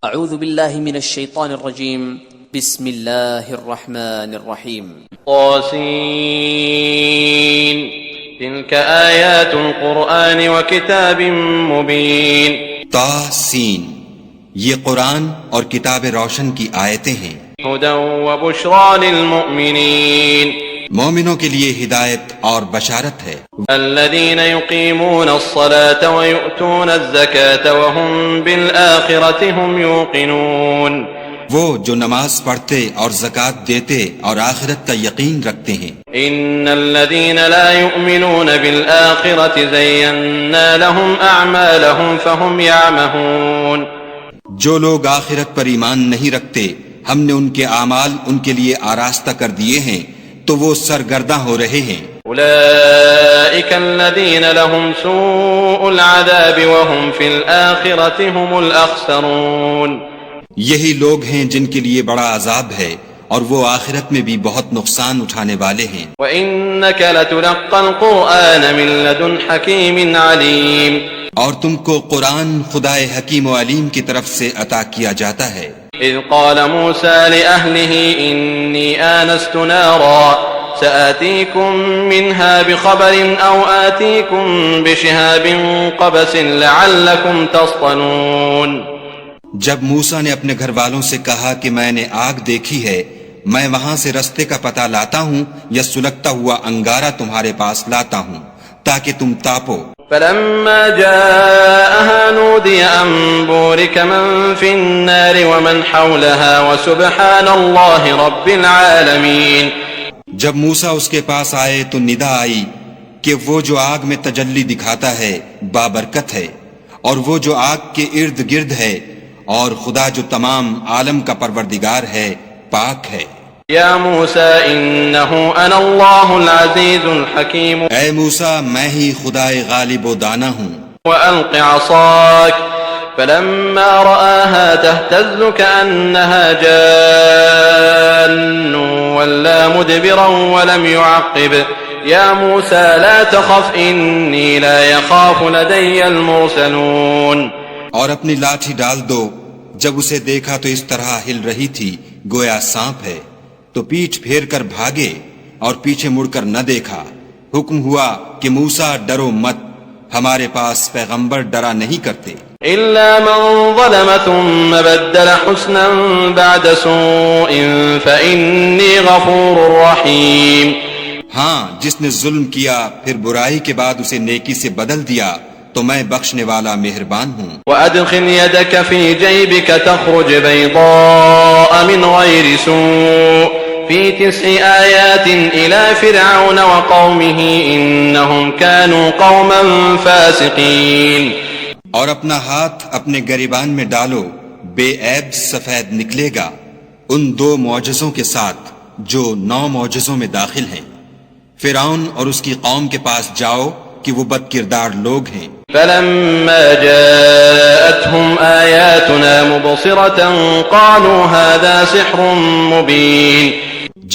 اعوذ باللہ من الشیطان الرجیم بسم اللہ الرحمن الرحیم طاسین تلك آیات القرآن وکتاب مبین طاسین یہ قرآن اور کتاب روشن کی آیتیں ہیں، ہدی وبشری للمؤمنین مومنوں کے لیے ہدایت اور بشارت ہے۔ الذین یقیمون الصلاة ویؤتون الزکاة وهم بالآخرة هم یوقنون وہ جو نماز پڑھتے اور زکوٰۃ دیتے اور آخرت کا یقین رکھتے ہیں۔ ان الذین لا یؤمنون بالآخرة زینا لهم اعمالهم فهم یعمہون جو لوگ آخرت پر ایمان نہیں رکھتے، ہم نے ان کے اعمال ان کے لیے آراستہ کر دیے ہیں تو وہ سرگرداں ہو رہے ہیں۔ اولئک الذین لهم سوء العذاب وهم فی الآخرة هم الاخسرون یہی لوگ ہیں جن کے لیے بڑا عذاب ہے اور وہ آخرت میں بھی بہت نقصان اٹھانے والے ہیں۔ وَإِنَّكَ لَتُلَقَّى الْقُرْآنَ مِن لَّدُنْ حَكِيمٍ عَلِيمٍ اور تم کو قرآن خدائے حکیم و علیم کی طرف سے عطا کیا جاتا ہے۔ اذ قال موسى لأهله إني آنست نارا سآتيكم منها بخبر أو آتيكم بشهاب قبس لعلكم تصطلون جب موسیٰ نے اپنے گھر والوں سے کہا کہ میں نے آگ دیکھی ہے، میں وہاں سے رستے کا پتہ لاتا ہوں یا سلگتا ہوا انگارہ تمہارے پاس لاتا ہوں تاکہ تم تاپو۔ فلما جاءها نودي أن بورك من في النار ومن حولها وسبحان الله رب العالمين جب موسیٰ اس کے پاس آئے تو ندا آئی کہ وہ جو آگ میں تجلی دکھاتا ہے بابرکت ہے، اور وہ جو آگ کے ارد گرد ہے، اور خدا جو تمام عالم کا پروردگار ہے پاک ہے۔ یا موسیٰ انہو انا اللہ العزیز الحکیم اے موسیٰ میں ہی خدائے غالب و دانا ہوں۔ وَأَلْقِ عَصَاكَ فَلَمَّا رَآهَا تَهْتَزُّ كَأَنَّهَا جَانٌّ وَلَّا مُدْبِرًا وَلَمْ يُعَقِّبْ يَا مُوسَى لَا تَخَفْ إِنِّي لَا يَخَافُ لَدَيَّ الْمُرْسَلُونَ اور اپنی لاٹھی ڈال دو۔ جب اسے دیکھا تو اس طرح ہل رہی تھی گویا سانپ ہے، تو پیٹھ پھیر کر بھاگے اور پیچھے مڑ کر نہ دیکھا۔ حکم ہوا کہ موسیٰ ڈرو مت، ہمارے پاس پیغمبر ڈرا نہیں کرتے۔ إِلَّا مَن ظَلَمَ ثُمَّ بَدَّلَ حُسْنًا بَعْدَ سُوءٍ فَإِنِّي غَفُورٌ رَحِيمٌ ہاں جس نے ظلم کیا پھر برائی کے بعد اسے نیکی سے بدل دیا تو میں بخشنے والا مہربان ہوں۔ وَأَدْخِلْ يَدَكَ فِي جَيْبِكَ تَخْرُجْ بَيْضَاءَ مِنْ غَيْرِ سُوءٍ فِي 9 آيَاتٍ إِلَى فِرْعَوْنَ وَقَوْمِهِ إِنَّهُمْ كَانُوا قَوْمًا فَاسِقِينَ اور اپنا ہاتھ اپنے گریبان میں ڈالو، بے عیب سفید نکلے گا ان 2 معجزوں کے ساتھ جو 9 معجزوں میں داخل ہیں۔ فرعون اور اس کی قوم کے پاس جاؤ کہ وہ بد کردار لوگ ہیں۔ فلما جاءتهم آياتنا مبصرة قالوا هذا سحر مبين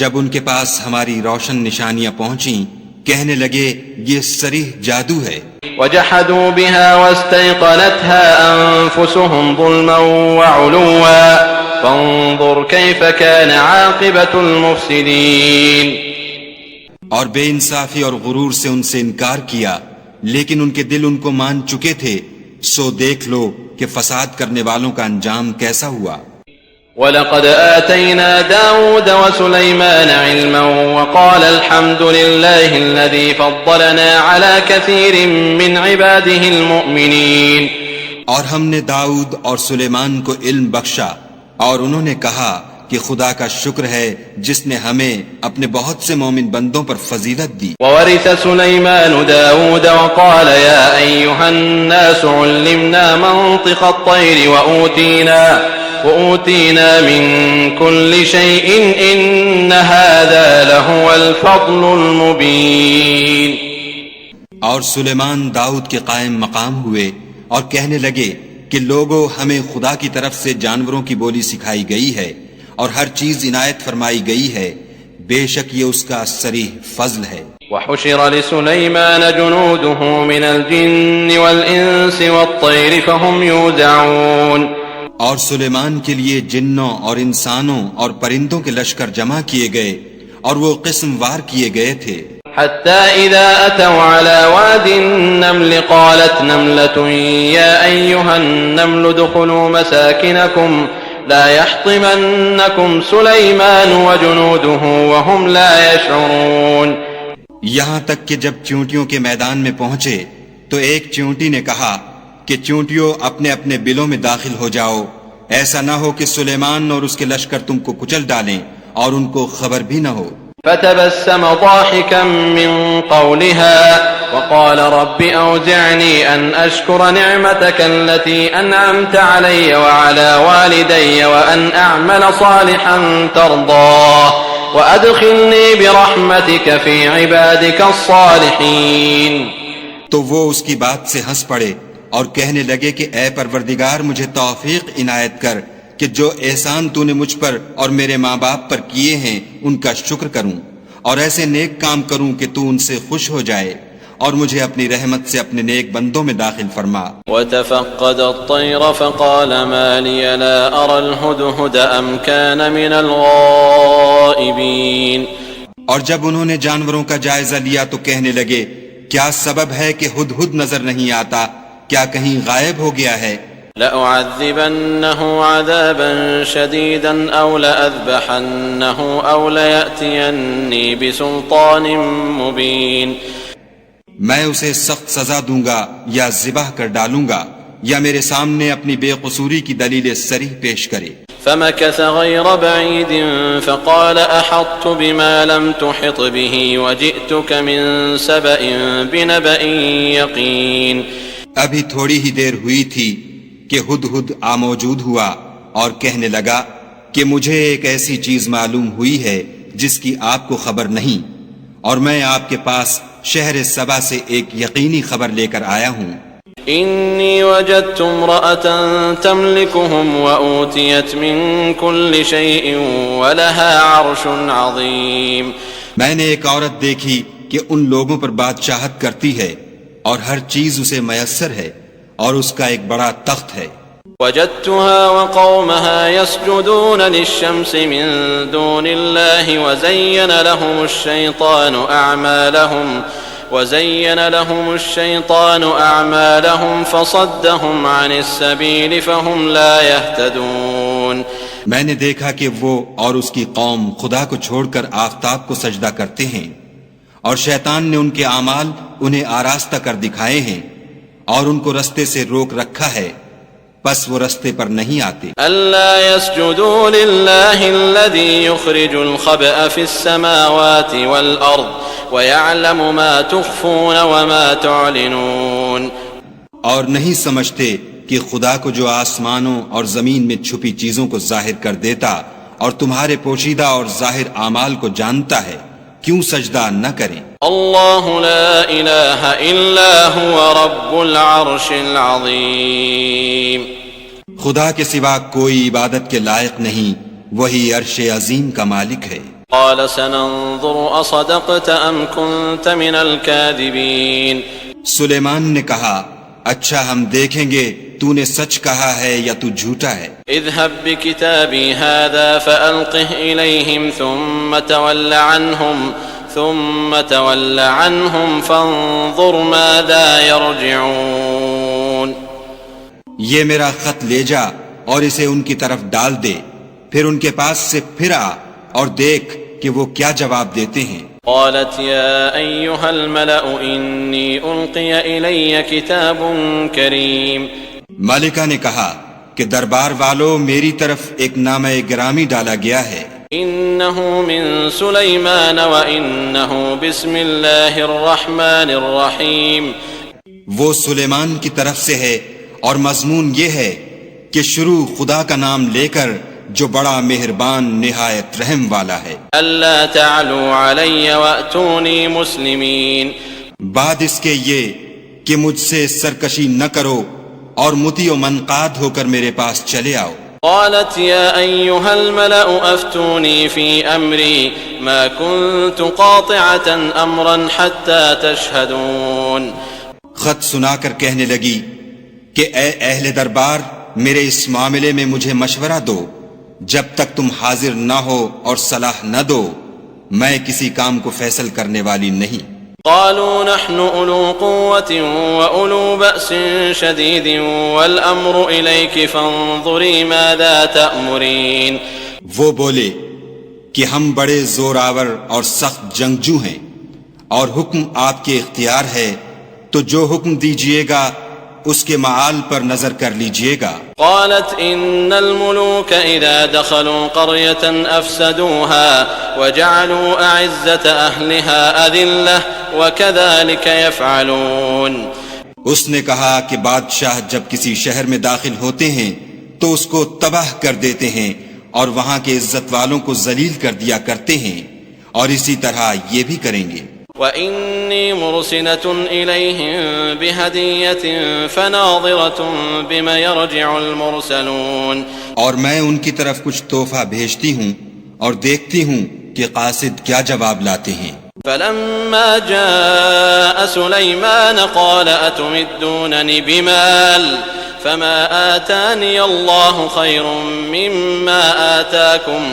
جب ان کے پاس ہماری روشن نشانیاں پہنچیں کہنے لگے یہ صریح جادو ہے۔ وجحدوا بها واستيقنتها أنفسهم ظلما وعلوا فانظر كيف كان عاقبة المفسدين اور بے انصافی اور غرور سے ان سے انکار کیا، لیکن ان کے دل ان کو مان چکے تھے، سو دیکھ لو کہ فساد کرنے والوں کا انجام کیسا ہوا۔ وَلَقَدْ آتَيْنَا دَاوُودَ وَسُلَيْمَانَ عِلْمًا وَقَالَ الْحَمْدُ لِلَّهِ الَّذِي فَضَّلَنَا عَلَى كَثِيرٍ مِّنْ عِبَادِهِ الْمُؤْمِنِينَ اور ہم نے داؤد اور سلیمان کو علم بخشا، اور انہوں نے کہا کہ خدا کا شکر ہے جس نے ہمیں اپنے بہت سے مومن بندوں پر فضیلت دی۔ وَوَرِثَ سُلَيْمَانُ دَاوُودَ وَقَالَ يَا أَيُّهَا النَّاسُ عُلِّمْنَا مَنطِقَ الطَّيْرِ وَأُوتِينَا مِن كُلِّ شَيْءٍ إِنَّ هَذَا لَهُوَ الْفَضْلُ الْمُبِينُ اور سلیمان داؤد کے قائم مقام ہوئے اور کہنے لگے کہ لوگو ہمیں خدا کی طرف سے جانوروں کی بولی سکھائی گئی ہے اور ہر چیز عنایت فرمائی گئی ہے، بے شک یہ اس کا صریح فضل ہے۔ وحشر لسليمان جنوده من الجن والإنس والطير فهم يوزعون اور سلیمان کے لیے جنوں اور انسانوں اور پرندوں کے لشکر جمع کیے گئے اور وہ قسم وار کیے گئے تھے. حتى إذا أتوا على واد النمل قالت نملة يا أيها النمل ادخلوا مساكنكم لا يحطمنكم سليمان وجنوده وهم لا يشعرون. یہاں تک کہ جب چیونٹیوں کے میدان میں پہنچے تو ایک چیونٹی نے کہا کہ چیونٹیوں اپنے اپنے بلوں میں داخل ہو جاؤ، ایسا نہ ہو کہ سلیمان اور اس کے لشکر تم کو کچل ڈالیں اور ان کو خبر بھی نہ ہو. فتبسم ضاحكا من قولها وقال رب أوزعني أن أشكر نعمتك التي أنعمت علي وعلى والدي وأن أعمل صالحا ترضاه وأدخلني برحمتك في عبادك الصالحين. تو وہ اس کی بات سے ہنس پڑے اور کہنے لگے کہ اے پروردگار مجھے توفیق عنایت کر کہ جو احسان تو نے مجھ پر اور میرے ماں باپ پر کیے ہیں ان کا شکر کروں اور ایسے نیک کام کروں کہ تو ان سے خوش ہو جائے اور مجھے اپنی رحمت سے اپنے نیک بندوں میں داخل فرما. وتفقد الطير فقال ما لي لا أرى الهدهد أم كان من الغائبين. اور جب انہوں نے جانوروں کا جائزہ لیا تو کہنے لگے کیا سبب ہے کہ ہدہد نظر نہیں آتا، کیا کہیں غائب ہو گیا ہے؟ لأعذبنه عذابا شديدا أو لأذبحنه أو ليأتيني بسلطان مبين. میں اسے سخت سزا دوں گا یا ذبح کر ڈالوں گا یا میرے سامنے اپنی بے قصوری کی دلیل صریح پیش کرے. فمكث غير بعيد فقال أحطت بما لم تحط به وجئتك من سبأ بنبأ يقين. ابھی تھوڑی ہی دیر ہوئی تھی کہ ہدہد موجود ہوا اور کہنے لگا کہ مجھے ایک ایسی چیز معلوم ہوئی ہے جس کی آپ کو خبر نہیں، اور میں آپ کے پاس شہر سبا سے ایک یقینی خبر لے کر آیا ہوں. إني وجدت امرأة تملكهم وأوتيت من كل شيء ولها عرش عظيم. میں نے ایک عورت دیکھی کہ ان لوگوں پر بادشاہت کرتی ہے اور ہر چیز اسے میسر ہے اور اس کا ایک بڑا تخت ہے. وجدتها وقومها يسجدون للشمس من دون الله وزين لهم الشيطان أعمالهم فصدهم عن السبيل فهم لا يهتدون. میں نے دیکھا کہ وہ اور اس کی قوم خدا کو چھوڑ کر آفتاب کو سجدہ کرتے ہیں اور شیطان نے ان کے اعمال انہیں آراستہ کر دکھائے ہیں اور ان کو رستے سے روک رکھا ہے، پس وہ رستے پر نہیں آتے. ألا يسجدوا لله الذي يخرج الخبأ في السماوات والأرض ويعلم ما تخفون وما تعلنون. اور نہیں سمجھتے کہ خدا کو جو آسمانوں اور زمین میں چھپی چیزوں کو ظاہر کر دیتا اور تمہارے پوشیدہ اور ظاہر اعمال کو جانتا ہے، کیوں سجدہ نہ کریں؟ اللہ لا الہ الا هو رب العرش العظیم. خدا کے سوا کوئی عبادت کے لائق نہیں، وہی عرش عظیم کا مالک ہے. قال سننظر اصدقت ام كنت من الكاذبین. سلیمان نے کہا اچھا ہم دیکھیں گے تو نے سچ کہا ہے یا تو جھوٹا ہے. اذهب بكتابي هذا فألقه إليهم ثم تول عنهم فانظر ماذا يرجعون. یہ میرا خط لے جا اور اسے ان کی طرف ڈال دے، پھر ان کے پاس سے پھر آ اور دیکھ کہ وہ کیا جواب دیتے ہیں. قالت يا أيها الملأ إني ألقي إلي كتاب كريم. مالکہ نے کہا کہ دربار والو میری طرف ایک نامہ گرامی ڈالا گیا ہے. إنه من سليمان وإنه بسم الله الرحمن الرحيم. وہ سلیمان کی طرف سے ہے اور مضمون یہ ہے کہ شروع خدا کا نام لے کر جو بڑا مہربان نہایت رحم والا ہے. ألا تعلوا علي وأتوني مسلمين. بعد اس کے یہ کہ مجھ سے سرکشی نہ کرو اور مطیع و منقاد ہو کر میرے پاس چلے آؤ. قالت يا أيها الملأ أفتوني في أمري ما كنت قاطعة أمرا حتى تشهدون. خط سنا کر کہنے لگی کہ اے اہل دربار میرے اس معاملے میں مجھے مشورہ دو، جب تک تم حاضر نہ ہو اور صلاح نہ دو میں کسی کام کو فیصل کرنے والی نہیں۔ قالوا نحن أولو قوة وأولو بأس شديد والأمر إليك فانظري ماذا تأمرين۔ وہ بولے کہ ہم بڑے زور آور اور سخت جنگجو ہیں اور حکم آپ کے اختیار ہے، تو جو حکم دیجئے گا اس کے معال پر نظر کر لیجئے گا۔ قالت ان الملوك اذا دخلوا قرية افسدوها وجعلوا اعزة اهلها اذلة وكذلك يفعلون۔ اس نے کہا کہ بادشاہ جب کسی شہر میں داخل ہوتے ہیں تو اس کو تباہ کر دیتے ہیں اور وہاں کے عزت والوں کو ذلیل کر دیا کرتے ہیں، اور اسی طرح یہ بھی کریں گے۔ وَإِنِّي مُرْسِلَةٌ إِلَيْهِمْ بِهَدِيَّةٍ فَنَاظِرَةٌ بِمَ يَرْجِعُ الْمُرْسَلُونَ، اور میں ان کی طرف کچھ تحفہ بھیجتی ہوں اور دیکھتی ہوں کہ قاصد کیا جواب لاتے ہیں۔ فَلَمَّا جَاءَ سُلَيْمَانَ قَالَ أَتُمِدُّونَنِ بِمَالٍ فَمَا آتَانِيَ اللَّهُ خَيْرٌ مِّمَّا آتَاكُمْ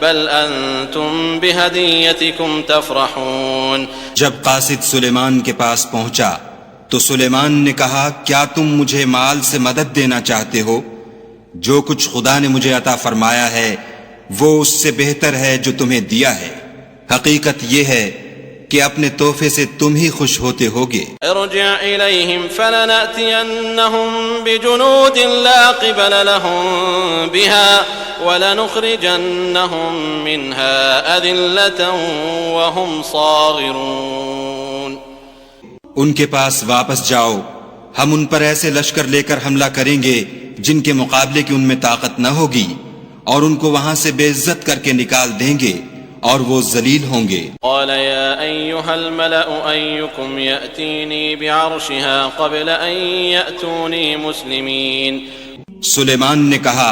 بل انتم بہدیتکم تفرحون۔ جب قاصد سلیمان کے پاس پہنچا تو سلیمان نے کہا کیا تم مجھے مال سے مدد دینا چاہتے ہو؟ جو کچھ خدا نے مجھے عطا فرمایا ہے وہ اس سے بہتر ہے جو تمہیں دیا ہے۔ حقیقت یہ ہے کہ اپنے تحفے سے تم ہی خوش ہوتے ہوگے۔ ارجع الیہم فلنأتینہم بجنود لا قبل لهم بها وَلَنُخْرِجَنَّهُمْ مِنْهَا أَذِلَّةً وَهُمْ صَاغِرُونَ۔ ان کے پاس واپس جاؤ، ہم ان پر ایسے لشکر لے کر حملہ کریں گے جن کے مقابلے کی ان میں طاقت نہ ہوگی، اور ان کو وہاں سے بے عزت کر کے نکال دیں گے اور وہ ذلیل ہوں گے۔ قال يا أيها الملأ أيكم يأتيني بعرشها قبل أن يأتوني مسلمين۔ سلیمان نے کہا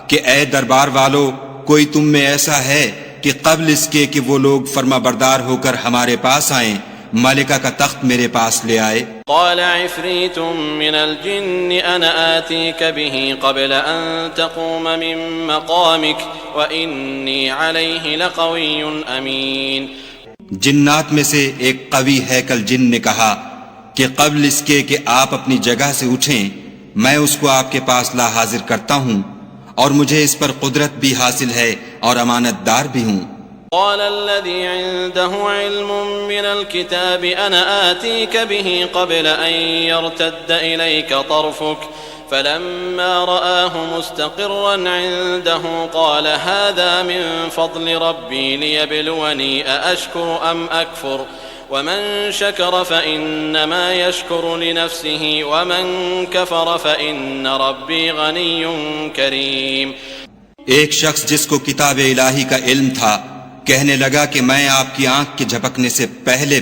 کہ اے دربار والو، کوئی تم میں ایسا ہے کہ قبل اس کے کہ وہ لوگ فرما بردار ہو کر ہمارے پاس آئیں ملکہ کا تخت میرے پاس لے آئے۔ قال عفریت من الجن انا آتیک به قبل ان تقوم من مقامک وانی علیہ لقوی امین۔ جنات میں سے ایک قوی ہیکل جن نے کہا کہ قبل اس کے کہ آپ اپنی جگہ سے اٹھیں میں اس کو آپ کے پاس لا حاضر کرتا ہوں، اور مجھے اس پر قدرت بھی حاصل ہے اور امانت دار بھی ہوں۔ قال الذي عنده علم من الكتاب انا آتيك به قبل ان يرتد اليك طرفك فلما رآه مستقرا عنده قال هذا من فضل ربي ليبلوني أأشكر أم أكفر ومن شكر فإنما يشكر لنفسه ومن كفر فإن ربي غني كريم۔ ایک شخص جس کو کتاب الہی کا علم تھا کہنے لگا کہ میں آپ کی آنکھ کے جھپکنے سے پہلے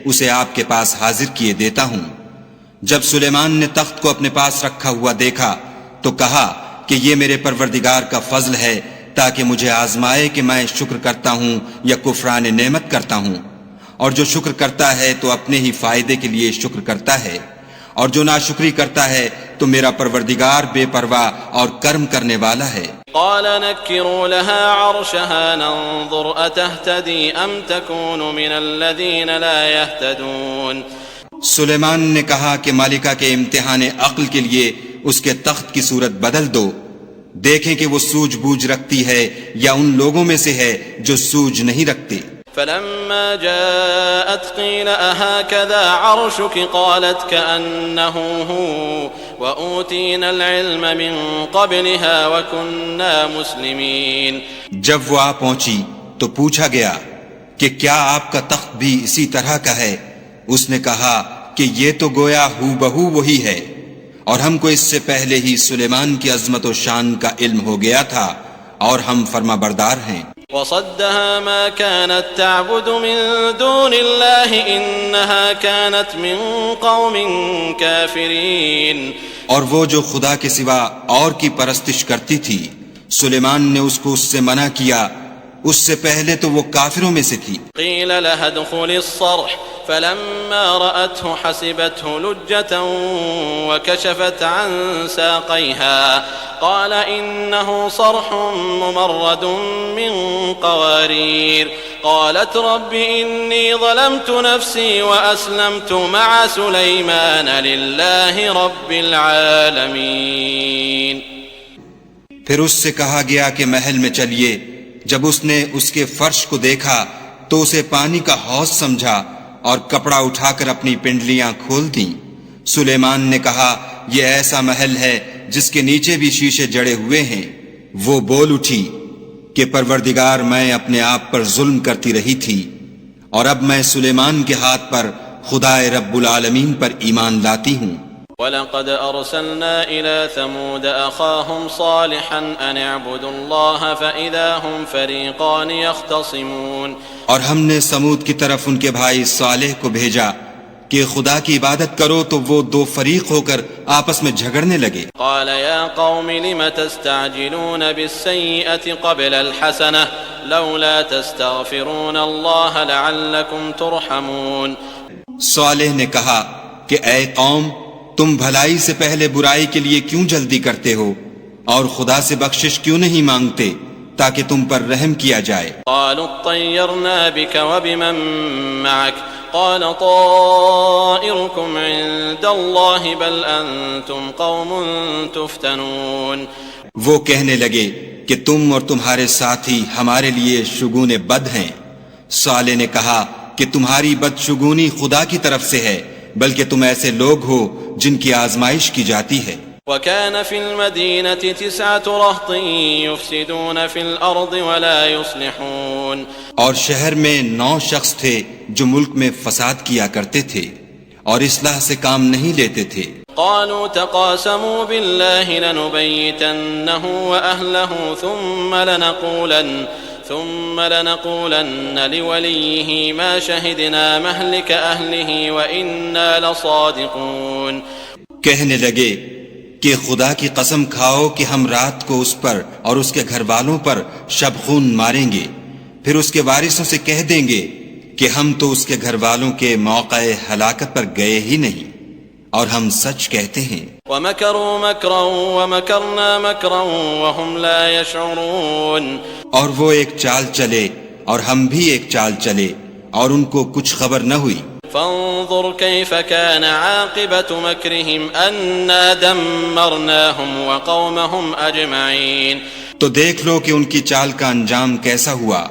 اسے آپ کے پاس حاضر کیے دیتا ہوں۔ جب سلیمان نے تخت کو اپنے پاس رکھا ہوا دیکھا تو کہا کہ یہ میرے پروردگار کا فضل ہے تاکہ مجھے آزمائے کہ میں شکر کرتا ہوں یا کفران نعمت کرتا ہوں، اور جو شکر کرتا ہے تو اپنے ہی فائدے کے لیے شکر کرتا ہے، اور جو ناشکری کرتا ہے تو میرا پروردگار بے پرواہ اور کرم کرنے والا ہے۔ قال نكروا لها عرشها ننظر أتهتدي أم تكون من الذين لا يهتدون۔ سلیمان نے کہا کہ مالکہ کے امتحان عقل کے لیے اس کے تخت کی صورت بدل دو، دیکھیں کہ وہ سوجھ بوجھ رکھتی ہے یا ان لوگوں میں سے ہے جو سوجھ نہیں رکھتے۔ فلما جاءت قيل أهكذا عرشك قالت كأنه هو وأوتينا العلم من قبلها وكنا مسلمين۔ جب وہ آ پہنچی تو پوچھا گیا کہ کیا آپ کا تخت بھی اسی طرح کا ہے؟ اس نے کہا کہ یہ تو گویا ہو بہو وہی ہے، اور ہم کو اس سے پہلے ہی سلیمان کی عظمت و شان کا علم ہو گیا تھا اور ہم فرما بردار ہیں۔ وصدها ما كانت تعبد من دون الله إنها كانت من قوم كافرين۔ اور وہ جو خدا کے سوا اور کی پرستش کرتی تھی سلیمان نے اس کو اس سے منع کیا، اس سے پہلے تو وہ کافروں میں سے تھی۔ قيل لها ادخل الصرح فلما رأته حسبته لجة وكشفت عن ساقيها قال إنه صرح ممرد من قوارير قالت رب إني ظلمت نفسي وأسلمت مع سليمان لله رب العالمين. پھر اس سے کہا گیا کہ محل میں چلیے. جب اس نے اس کے فرش کو دیکھا تو اسے پانی کا حوض سمجھا اور کپڑا اٹھا کر اپنی پنڈلیاں کھول دیں. سلیمان نے کہا یہ ایسا محل ہے جس کے نیچے بھی شیشے جڑے ہوئے ہیں. وہ بول اٹھی کہ پروردگار میں اپنے آپ پر ظلم کرتی رہی تھی اور اب میں سلیمان کے ہاتھ پر خدائے رب العالمین پر ایمان لاتی ہوں. وَلَقَدْ أَرْسَلْنَا إِلَى ثَمُودَ أَخَاهُمْ صَالِحًا أَنِ اعْبُدُوا اللَّهَ فَإِذَا هُمْ فَرِيقَانِ يَخْتَصِمُونَ. اور ہم نے سمود کی طرف ان کے بھائی صالح کو بھیجا کہ خدا کی عبادت کرو تو وہ دو فریق ہو کر آپس میں جھگڑنے لگے. قال يا قوم لم تستعجلون بالسيئة قبل الحسنة لولا تستغفرون الله لعلكم ترحمون. صالح نے کہا کہ اے قوم تم بھلائی سے پہلے برائی کے لیے کیوں جلدی کرتے ہو اور خدا سے بخشش کیوں نہیں مانگتے تاکہ تم پر رحم کیا جائے. قالوا اطيرنا بك وبمن معك قال طائركم عند الله بل انتم قوم تفتنون. وہ کہنے لگے کہ تم اور تمہارے ساتھی ہمارے لیے شگون بد ہیں. صالح نے کہا کہ تمہاری بدشگونی خدا کی طرف سے ہے بلکہ تم ایسے لوگ ہو جن کی آزمائش کی جاتی ہے. وكان في المدينة 9 رهط يفسدون في الأرض ولا يصلحون. اور شہر میں 9 شخص تھے جو ملک میں فساد کیا کرتے تھے اور اصلاح سے کام نہیں لیتے تھے. قالوا تقاسموا بالله لنبيتنه وأهله ثم لنقولن لوليه ما شهدنا مهلك أهله وإنا لصادقون. کہنے لگے کہ خدا کی قسم کھاؤ کہ ہم رات کو اس پر اور اس کے گھر والوں پر شب خون ماریں گے پھر اس کے وارثوں سے کہہ دیں گے کہ ہم تو اس کے گھر والوں کے موقع ہلاکت پر گئے ہی نہیں اور ہم سچ کہتے ہیں. وَمَكَرُوا مَكْرًا وَمَكَرْنَا مَكْرًا وَهُمْ لَا يَشْعُرُونَ. اور وہ ایک چال چلے اور ہم بھی ایک چال چلے اور ان کو کچھ خبر نہ ہوئی. فانظر كيف كان عاقبة مكرهم أنا دمرناهم وقومهم أجمعين. تو دیکھ لو کہ ان کی چال کا انجام کیسا ہوا.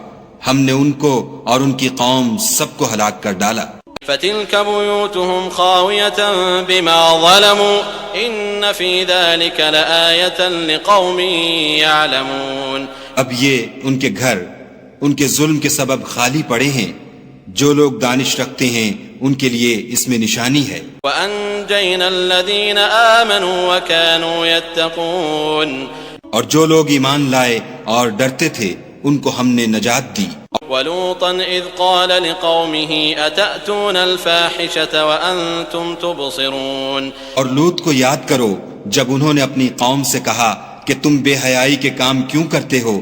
ہم نے ان کو اور ان کی قوم سب کو ہلاک کر ڈالا. فتلك بيوتهم خاوية بما ظلموا إن في ذلك لآية لقوم يعلمون. اب یہ ان کے گھر ان کے ظلم کے سبب خالی پڑے ہیں. جو لوگ دانش رکھتے ہیں ان کے لیے اس میں نشانی ہے. وَأَنجَيْنَا الَّذِينَ آمَنُوا وَكَانُوا يَتَّقُونَ. اور جو لوگ ایمان لائے اور ڈرتے تھے ان کو ہم نے نجات دی. وَلُوطًا إِذْ قَالَ لِقَوْمِهِ أَتَأْتُونَ الْفَاحِشَةَ وَأَنْتُمْ تُبْصِرُونَ. اور لوط کو یاد کرو جب انہوں نے اپنی قوم سے کہا کہ تم بے حیائی کے کام کیوں کرتے ہو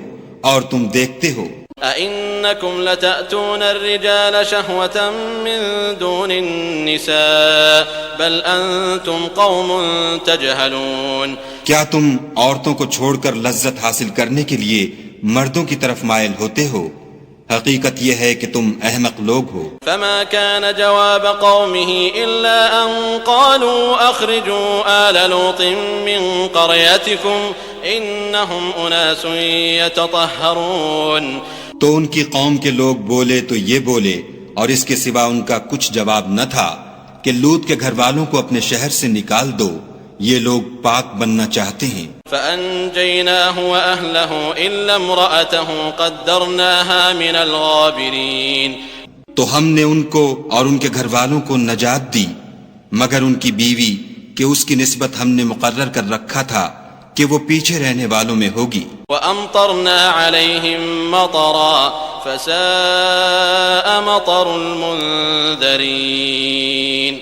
اور تم دیکھتے ہو. أَإِنَّكُمْ لَتَأْتُونَ الرِّجَالَ شَهْوَةً مِّن دُونِ النِّسَاءِ بَلْ أَنْتُمْ قَوْمٌ تَجْهَلُونَ. کیا تم عورتوں کو چھوڑ کر لذت حاصل کرنے کے لیے مردوں کی طرف مائل ہوتے ہو؟ حقیقت یہ ہے کہ تم احمق لوگ ہو. فما كان جواب قومه إلا أن قالوا أخرجوا آل لوط من قريتكم إنهم أناس يتطهرون. تو ان کی قوم کے لوگ بولے تو یہ بولے اور اس کے سوا ان کا کچھ جواب نہ تھا کہ لوط کے گھر والوں کو اپنے شہر سے نکال دو، یہ لوگ پاک بننا چاہتے ہیں. فأنجيناه وأهله إلا امرأته قدرناها من الغابرين. تو ہم نے ان کو اور ان کے گھر والوں کو نجات دی مگر ان کی بیوی کہ اس کی نسبت ہم نے مقرر کر رکھا تھا کہ وہ پیچھے رہنے والوں میں ہوگی. وَأَمْطَرْنَا عَلَيْهِمْ مَطَرًا فَسَاءَ مَطَرُ الْمُنذَرِينَ.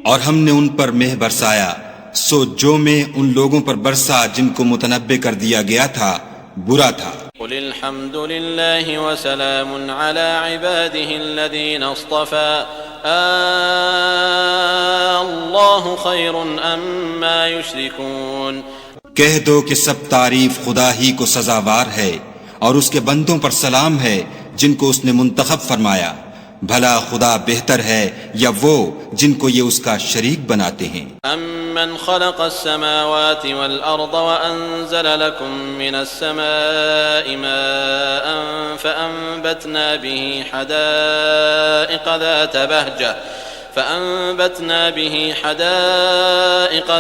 اور ہم نے ان پر مہ برسایا سو جو میں ان لوگوں پر برسا جن کو متنبع کر دیا گیا تھا برا تھا. قل الحمد لله وسلام على عباده الذين اصطفى اللہ خیر اما یشرکون، کہہ دو کہ سب تعریف خدا ہی کو سزاوار ہے اور اس کے بندوں پر سلام ہے جن کو اس نے منتخب فرمایا، بھلا خدا بہتر ہے یا وہ جن کو یہ اس کا شریک بناتے ہیں۔ امن خلق السماوات والارض وانزل لكم من السماء ماء فانبتنا به حدائق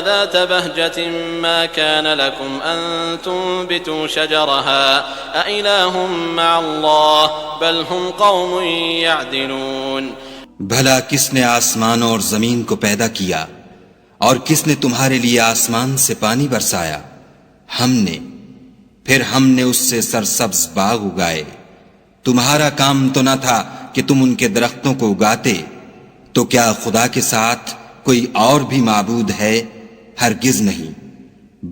ذات بهجة ما كان لكم أن تنبتوا شجرها أإله مع الله بل هم قوم يعدلون۔ بھلا کس نے آسمانوں اور زمین کو پیدا کیا اور کس نے تمہارے لیے آسمان سے پانی برسایا؟ ہم نے، پھر ہم نے اس سے سرسبز باغ اگائے۔ تمہارا کام تو نہ تھا کہ تم ان کے درختوں کو اگاتے، تو کیا خدا کے ساتھ کوئی اور بھی معبود ہے؟ ہرگز نہیں،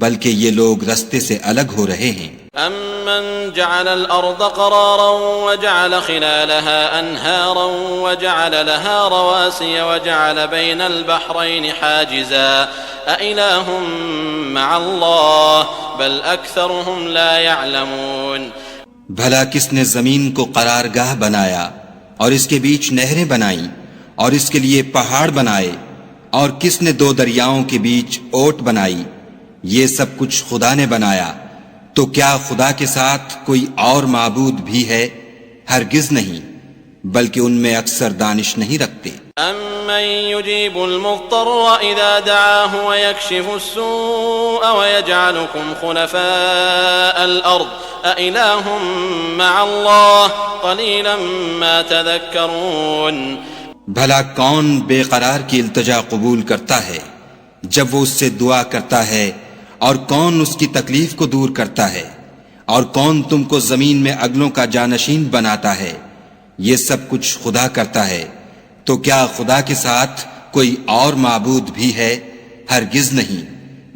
بلکہ یہ لوگ رستے سے الگ ہو رہے ہیں۔ امن جعل الارض قرارا وجعل خلالها انهارا وجعل لها رواسي وجعل بين البحرين حاجزا أإله مع الله بل اكثرهم لا يعلمون۔ بھلا کس نے زمین کو قرارگاہ بنایا اور اس کے بیچ نہریں بنائیں اور اس کے لیے پہاڑ بنائے، اور کس نے دو دریاؤں کے بیچ اوٹ بنائی؟ یہ سب کچھ خدا نے بنایا، تو کیا خدا کے ساتھ کوئی اور معبود بھی ہے؟ ہرگز نہیں، بلکہ ان میں اکثر دانش نہیں رکھتے۔ امن يجيب المضطر اذا دعاه ويكشف السوء ويجعلكم خلفاء الارض أإله مع الله قليلا ما تذكرون۔ بھلا کون بے قرار کی التجا قبول کرتا ہے جب وہ اس سے دعا کرتا ہے، اور کون اس کی تکلیف کو دور کرتا ہے، اور کون تم کو زمین میں اگلوں کا جانشین بناتا ہے؟ یہ سب کچھ خدا کرتا ہے، تو کیا خدا کے ساتھ کوئی اور معبود بھی ہے؟ ہرگز نہیں،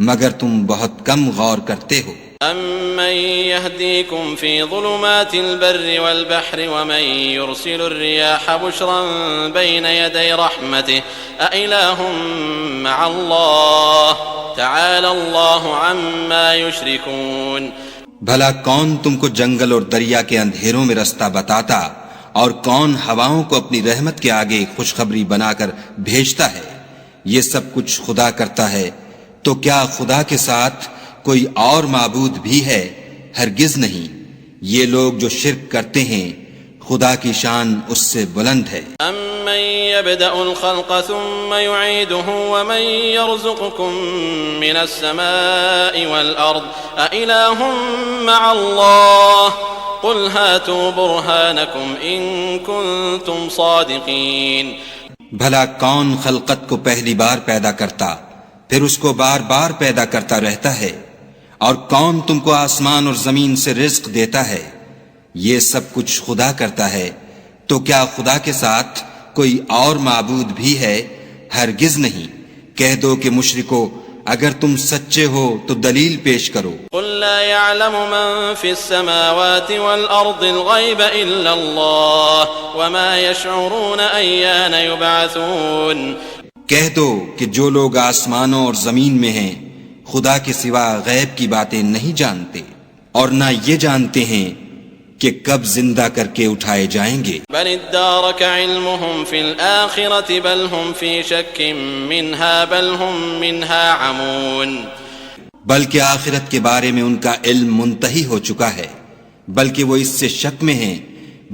مگر تم بہت کم غور کرتے ہو۔ امن يهديكم في ظلمات البر والبحر ومن يرسل الرياح بشرا بين يدي رحمته أإله مع الله تعالى الله عما يشركون۔ بھلا کون تم کو جنگل اور دریا کے اندھیروں میں رستہ بتاتا، اور کون ہواؤں کو اپنی رحمت کے آگے خوشخبری بنا کر بھیجتا ہے؟ یہ سب کچھ خدا کرتا ہے، تو کیا خدا کے ساتھ کوئی اور معبود بھی ہے؟ ہرگز نہیں، یہ لوگ جو شرک کرتے ہیں خدا کی شان اس سے بلند ہے۔ امن يبدأ الخلق ثم يعيده ومن يرزقكم من السماء والأرض أإله مع الله قل هاتوا برهانكم إن كنتم صادقين۔ بھلا کون خلقت کو پہلی بار پیدا کرتا پھر اس کو بار بار پیدا کرتا رہتا ہے؟ اور کون تم کو آسمان اور زمین سے رزق دیتا ہے؟ یہ سب کچھ خدا کرتا ہے، تو کیا خدا کے ساتھ کوئی اور معبود بھی ہے؟ ہرگز نہیں۔ کہہ دو کہ مشرکو، اگر تم سچے ہو تو دلیل پیش کرو۔ قل لا يعلم من في السماوات والأرض الغيب إلا الله وما يشعرون أيان يبعثون۔ کہہ دو کہ جو لوگ آسمانوں اور زمین میں ہیں خدا کے سوا غیب کی باتیں نہیں جانتے، اور نہ یہ جانتے ہیں کہ کب زندہ کر کے اٹھائے جائیں گے۔ بل ادارك علمهم في الآخرة بل هم في شك منها بل هم منها عمون۔ بلکہ آخرت کے بارے میں ان کا علم منتہی ہو چکا ہے، بلکہ وہ اس سے شک میں ہیں،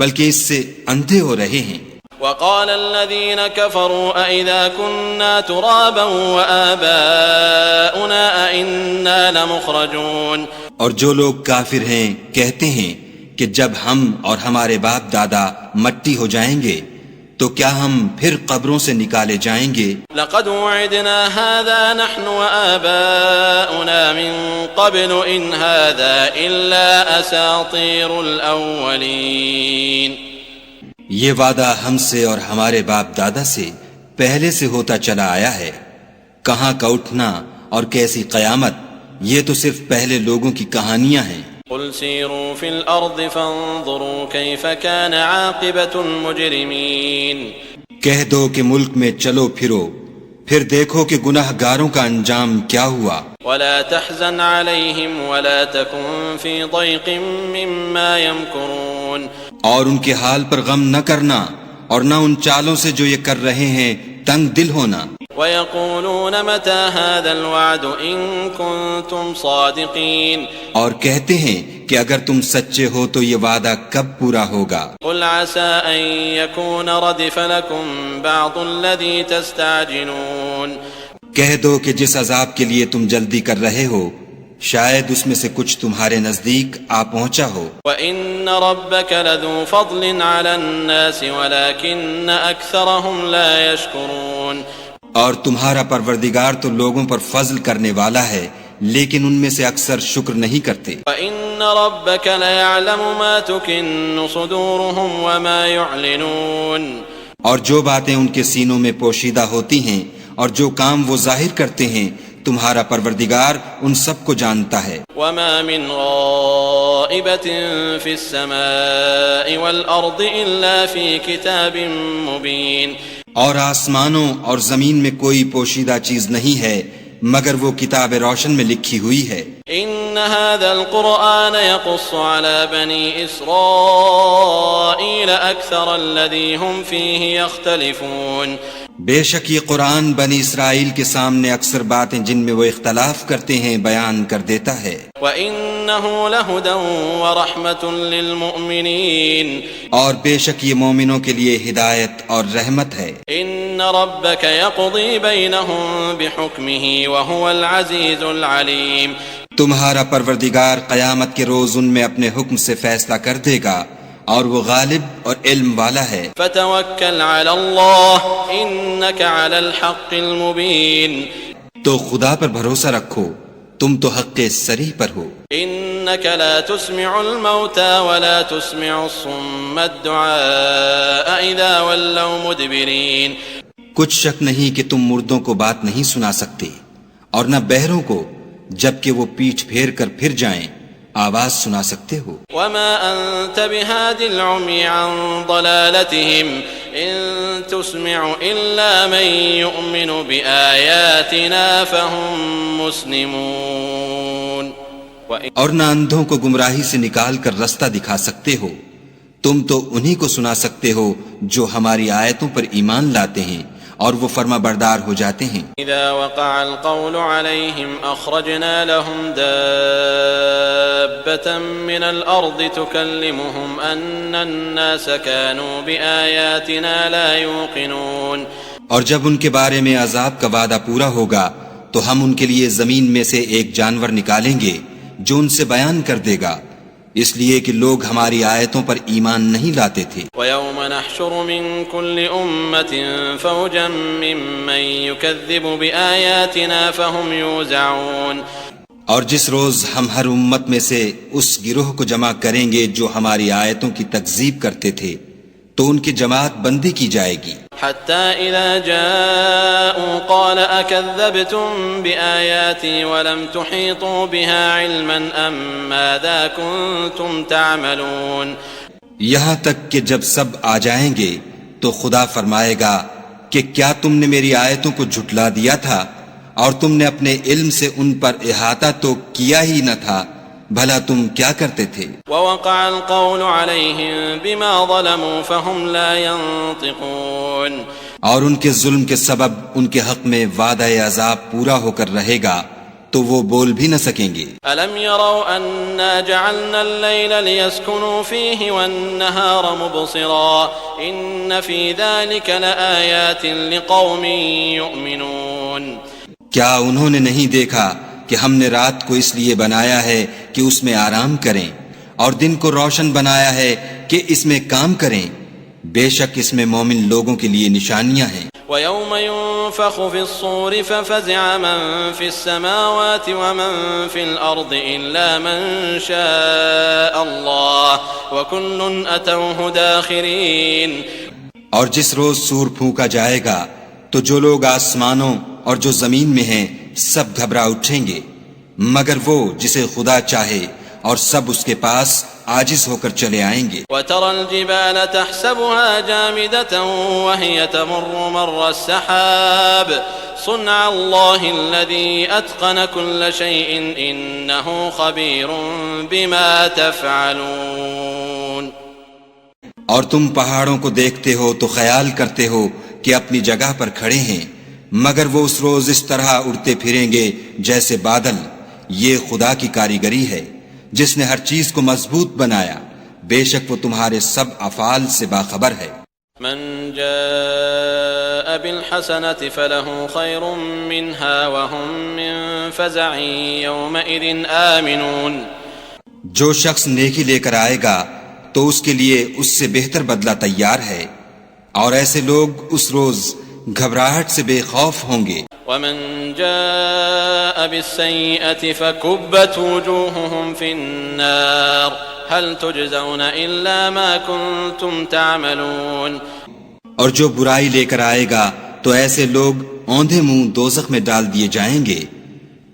بلکہ اس سے اندھے ہو رہے ہیں۔ وقال الذين كفروا أئذا كنا ترابا وآباؤنا أئنا لمخرجون۔ اور جو لوگ کافر ہیں کہتے ہیں کہ جب ہم اور ہمارے باپ دادا مٹی ہو جائیں گے تو کیا ہم پھر قبروں سے نکالے جائیں گے؟ لقد وعدنا هذا نحن وآباؤنا من قبل إن هذا إلا أساطير الأولين۔ یہ وعدہ ہم سے اور ہمارے باپ دادا سے پہلے سے ہوتا چلا آیا ہے، کہاں کا اٹھنا اور کیسی قیامت، یہ تو صرف پہلے لوگوں کی کہانیاں ہیں۔ قل سیروا فی الارض فانظروا کیف کان عاقبۃ المجرمین۔ کہہ دو کہ ملک میں چلو پھرو، پھر دیکھو کہ گناہ گاروں کا انجام کیا ہوا۔ ولا تحزن عليهم ولا تكن في ضيق مما يمكرون، اور ان کے حال پر غم نہ کرنا اور نہ ان چالوں سے جو یہ کر رہے ہیں تنگ دل ہونا۔ ويقولون متى هذا الوعد إن كنتم صادقين، اور کہتے ہیں کہ اگر تم سچے ہو تو یہ وعدہ کب پورا ہوگا؟ قل عسى أن يكون ردف لكم بعض الذي تستعجلون، کہہ دو کہ جس عذاب کے لیے تم جلدی کر رہے ہو شاید اس میں سے کچھ تمہارے نزدیک آ پہنچا ہو۔ وَإِنَّ رَبَّكَ لَذُو فَضْلٍ عَلَى النَّاسِ وَلَكِنَّ أَكْثَرَهُمْ لَا يَشْكُرُونَ، اور تمہارا پروردگار تو لوگوں پر فضل کرنے والا ہے لیکن ان میں سے اکثر شکر نہیں کرتے۔ وَإِنَّ رَبَّكَ لَيَعْلَمُ مَا تُكِنُّ صُدُورُهُمْ وَمَا يُعْلِنُونَ، اور جو باتیں ان کے سینوں میں پوشیدہ ہوتی ہیں اور جو کام وہ ظاہر کرتے ہیں تمہارا پروردگار ان سب کو جانتا ہے۔ وَمَا مِنْ غَائِبَةٍ فِي السَّمَاءِ وَالْأَرْضِ إِلَّا فِي كِتَابٍ مُبِينٍ، اور آسمانوں اور زمین میں کوئی پوشیدہ چیز نہیں ہے مگر وہ کتاب روشن میں لکھی ہوئی ہے۔ إِنَّ هَذَا الْقُرْآنَ يَقُصُّ عَلَى بَنِي إِسْرَائِيلَ أَكْثَرَ الَّذِي هُمْ فِيهِ يَخْتَلِفُونَ، بے شک یہ قرآن بنی اسرائیل کے سامنے اکثر باتیں جن میں وہ اختلاف کرتے ہیں بیان کر دیتا ہے۔ وَإِنَّهُ لَهُدًى وَرَحْمَةٌ لِّلْمُؤْمِنِينَ، اور بے شک یہ مومنوں کے لیے ہدایت اور رحمت ہے۔ إِنَّ رَبَّكَ يَقْضِي بَيْنَهُم بِحُكْمِهِ وَهُوَ الْعَزِيزُ الْعَلِيمُ، تمہارا پروردگار قیامت کے روز ان میں اپنے حکم سے فیصلہ کر دے گا اور وہ غالب اور علم والا ہے۔ فَتَوَكَّلْ عَلَى اللَّهِ إِنَّكَ عَلَى الْحَقِّ الْمُبِينِ، تو خدا پر بھروسہ رکھو تم تو حق صریح پر ہو۔ إِنَّكَ لَا تُسْمِعُ الْمَوْتَى وَلَا تُسْمِعُ الصُّمَّ الدُّعَاءَ إِذَا وَلَّوْا مُدْبِرِينَ، کچھ شک نہیں کہ تم مردوں کو بات نہیں سنا سکتے اور نہ بہروں کو جبکہ وہ پیٹھ پھیر کر پھر جائیں آواز سنا سکتے ہو۔ وَمَا أَنْتَ بِهَادِ الْعُمْيِ عَنْ ضَلَالَتِهِمْ إِن تُسْمِعُ إِلَّا مَن يُؤْمِنُ بِآيَاتِنَا فَهُمْ مُسْلِمُونَ، اور نہ اندھوں کو گمراہی سے نکال کر رستہ دکھا سکتے ہو، تم تو انہی کو سنا سکتے ہو جو ہماری آیتوں پر ایمان لاتے ہیں اور وہ فرما بردار ہو جاتے ہیں۔ إِذَا وَقَعَ الْقَوْلُ عَلَيْهِمْ أَخْرَجْنَا لَهُمْ دَابَّةً مِّنَ الْأَرْضِ تُكَلِّمُهُمْ أَنَّ النَّاسَ كَانُوا بِآيَاتِنَا لَا يُوقِنُونَ، اور جب ان کے بارے میں عذاب کا وعدہ پورا ہوگا تو ہم ان کے لیے زمین میں سے ایک جانور نکالیں گے جو ان سے بیان کر دے گا، اس لیے کہ لوگ ہماری آیتوں پر ایمان نہیں لاتے تھے۔ وَيَوْمَ نَحْشُرُ مِن كُلِّ أُمَّةٍ فَوْجًا مِّمَّن يُكَذِّبُ بِآيَاتِنَا فَهُمْ يُوزَعُونَ، اور جس روز ہم ہر امت میں سے اس گروہ کو جمع کریں گے جو ہماری آیتوں کی تکذیب کرتے تھے تو ان کی جماعت بندی کی جائے گی۔ حَتَّى إِذَا جَاءُوا قَالَ أَكَذَّبْتُم بِآيَاتِي وَلَمْ تُحِيطُوا بِهَا عِلْمًا أَم مَّاذَا كُنتُمْ تَعْمَلُونَ، یہاں تک کہ جب سب آ جائیں گے تو خدا فرمائے گا کہ کیا تم نے میری آیتوں کو جھٹلا دیا تھا اور تم نے اپنے علم سے ان پر احاطہ تو کیا ہی نہ تھا، بھلا تم کیا کرتے تھے؟ وَوَقَعَ الْقَوْلُ عَلَيْهِمْ بِمَا ظَلَمُوا فَهُمْ لَا يَنطِقُونَ، اور ان کے ظلم کے سبب ان کے حق میں وعدہ عذاب پورا ہو کر رہے گا تو وہ بول بھی نہ سکیں گے۔ أَلَمْ يَرَوْا أَنَّا جَعَلْنَا اللَّيْلَ لِيَسْكُنُوا فِيهِ وَالنَّهَارَ مُبْصِرًا إِنَّ فِي ذَلِكَ لَآيَاتٍ لِقَوْمٍ يُؤْمِنُونَ، کیا انہوں نے نہیں دیکھا کہ ہم نے رات کو اس لیے بنایا ہے کہ اس میں آرام کریں اور دن کو روشن بنایا ہے کہ اس میں کام کریں، بے شک اس میں مومن لوگوں کے لیے نشانیاں ہیں۔ وَيَوْمَ يُنفَخُ فِي الصُّورِ فَفَزِعَ مَن فِي السَّمَاوَاتِ وَمَن فِي الْأَرْضِ إِلَّا مَن شَاءَ اللَّهُ وَكُلٌّ أَتَوْهُ دَاخِرِينَ، اور جس روز سور پھونکا جائے گا تو جو لوگ آسمانوں اور جو زمین میں ہیں سب گھبرا اٹھیں گے مگر وہ جسے خدا چاہے اور سب اس کے پاس عاجز ہو کر چلے آئیں گے. وترى الجبال تحسبها جامدة وهي تمر مر السحاب صنع الله الذي أتقن كل شيء إنه خبير بما تفعلون. اور تم پہاڑوں کو دیکھتے ہو تو خیال کرتے ہو کہ اپنی جگہ پر کھڑے ہیں، مگر وہ اس روز اس طرح اڑتے پھریں گے جیسے بادل. یہ خدا کی کاریگری ہے جس نے ہر چیز کو مضبوط بنایا، بے شک وہ تمہارے سب افعال سے باخبر ہے. من جاء بالحسنة فله خير منها وهم من فزع يومئذ آمنون. جو شخص نیکی لے کر آئے گا تو اس کے لیے اس سے بہتر بدلہ تیار ہے، اور ایسے لوگ اس روز گھبراہٹ سے بے خوف ہوں گے. ومن جاء بالسيئة فكبت وجوههم في النار هل تجزون إلا ما كنتم تعملون. اور جو برائی لے کر آئے گا تو ایسے لوگ اوندھے منہ دوزخ میں ڈال دیے جائیں گے.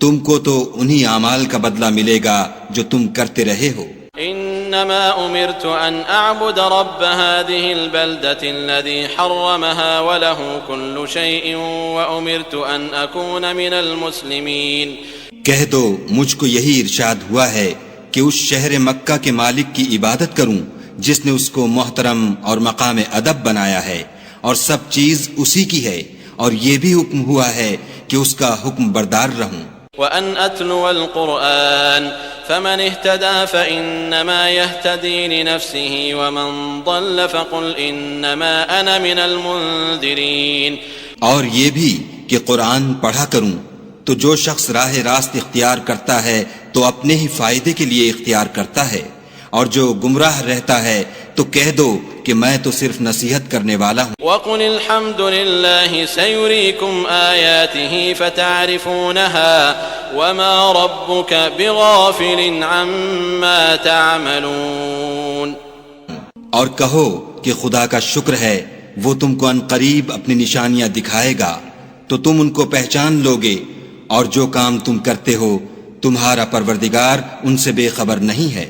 تم کو تو انہی اعمال کا بدلہ ملے گا جو تم کرتے رہے ہو. انما امرت ان اعبد رب هذه البلدة الذي حرمها وله كل شيء وامرت ان اكون من المسلمين. کہہ دو مجھ کو یہی ارشاد ہوا ہے کہ اس شہر مکہ کے مالک کی عبادت کروں جس نے اس کو محترم اور مقام ادب بنایا ہے، اور سب چیز اسی کی ہے، اور یہ بھی حکم ہوا ہے کہ اس کا حکم بردار رہوں. وأن أتلو القرآن فمن اهتدى فإنما يهتدي لنفسه ومن ضل فقل إنما أنا من المنذرين. اور یہ بھی کہ قرآن پڑھا کروں تو جو شخص راہ راست اختیار کرتا ہے تو اپنے ہی فائدے کے لیے اختیار کرتا ہے، اور جو گمراہ رہتا ہے تو کہہ دو کہ میں تو صرف نصیحت کرنے والا ہوں. وقل الحمد لله سيريكم آياته فتعرفونها وما ربك بغافل عما تعملون. اور کہو کہ خدا کا شکر ہے وہ تم کو ان قریب اپنی نشانیاں دکھائے گا تو تم ان کو پہچان لوگے، اور جو کام تم کرتے ہو تمہارا پروردگار ان سے بے خبر نہیں ہے.